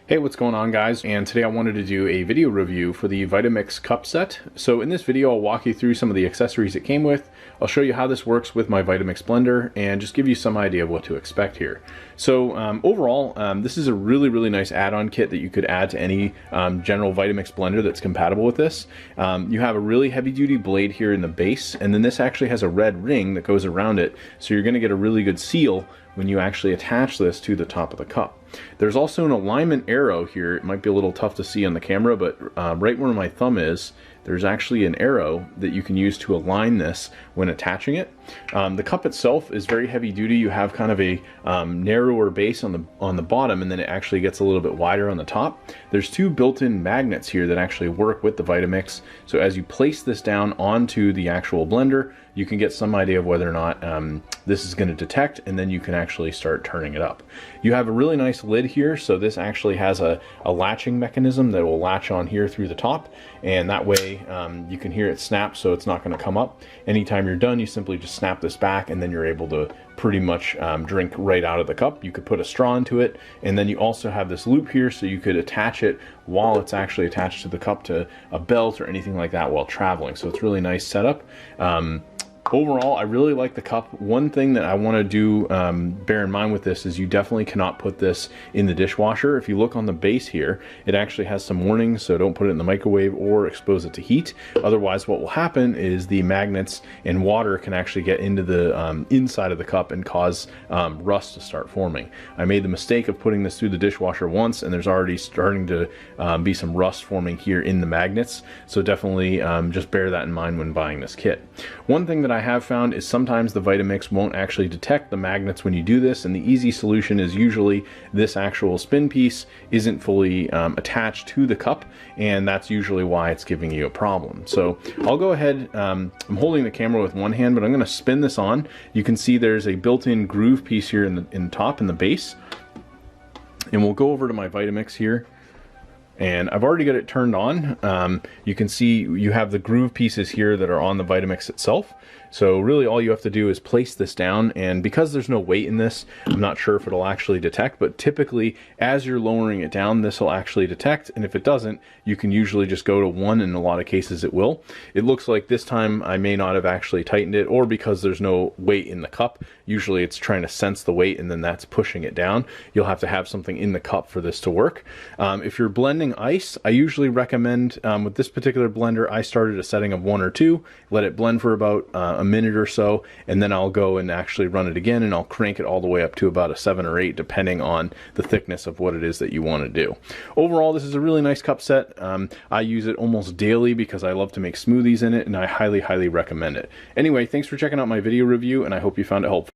Hey, what's going on, guys? And today I wanted to do a video review for the Vitamix cup set. So in this video, I'll walk you through some of the accessories it came with. I'll show you how this works with my Vitamix blender and just give you some idea of what to expect here. So overall, this is a really nice add-on kit that you could add to any general Vitamix blender that's compatible with this. You have a really heavy-duty blade here in the base, and then this actually has a red ring that goes around it, so you're going to get a really good seal when you actually attach this to the top of the cup. There's also an alignment arrow here. It might be a little tough to see on the camera, but right where my thumb is, there's actually an arrow that you can use to align this when attaching it. The cup itself is very heavy duty. You have kind of a narrower base on the bottom, and then it actually gets a little bit wider on the top. There's two built-in magnets here that actually work with the Vitamix. So as you place this down onto the actual blender, you can get some idea of whether or not this is going to detect, and then you can actually start turning it up. You have a really nice lid here, so this actually has a latching mechanism that will latch on here through the top, and that way you can hear it snap, so it's not going to come up. Anytime you're done, you simply just snap this back, and then you're able to pretty much drink right out of the cup. You could put a straw into it, and then you also have this loop here, so you could attach it while it's actually attached to the cup to a belt or anything like that while traveling. So it's really nice setup. Overall, I really like the cup. One thing that I want to do, bear in mind with this, is you definitely cannot put this in the dishwasher. If you look on the base here, it actually has some warnings, so don't put it in the microwave or expose it to heat. Otherwise, what will happen is the magnets and water can actually get into the inside of the cup and cause rust to start forming. I made the mistake of putting this through the dishwasher once, and there's already starting to be some rust forming here in the magnets, so definitely just bear that in mind when buying this kit. One thing that I have found is sometimes the Vitamix won't actually detect the magnets when you do this, and the easy solution is usually this actual spin piece isn't fully attached to the cup, and that's usually why it's giving you a problem. So I'll go ahead, I'm holding the camera with one hand, but I'm going to spin this on. You can see there's a built-in groove piece here in the top, in the base, and we'll go over to my Vitamix here. And I've already got it turned on. You can see you have the groove pieces here that are on the Vitamix itself. So really all you have to do is place this down, and because there's no weight in this, I'm not sure if it'll actually detect, but typically as you're lowering it down, this will actually detect, and if it doesn't, you can usually just go to 1, in a lot of cases it will. It looks like this time I may not have actually tightened it, or because there's no weight in the cup, usually it's trying to sense the weight and then that's pushing it down. You'll have to have something in the cup for this to work. If you're blending ice, I usually recommend, with this particular blender, I started a setting of 1 or 2, let it blend for about a minute or so, and then I'll go and actually run it again, and I'll crank it all the way up to about a 7 or 8, depending on the thickness of what it is that you want to do. Overall, this is a really nice cup set. I use it almost daily because I love to make smoothies in it, and I highly recommend it. Anyway, thanks for checking out my video review, and I hope you found it helpful.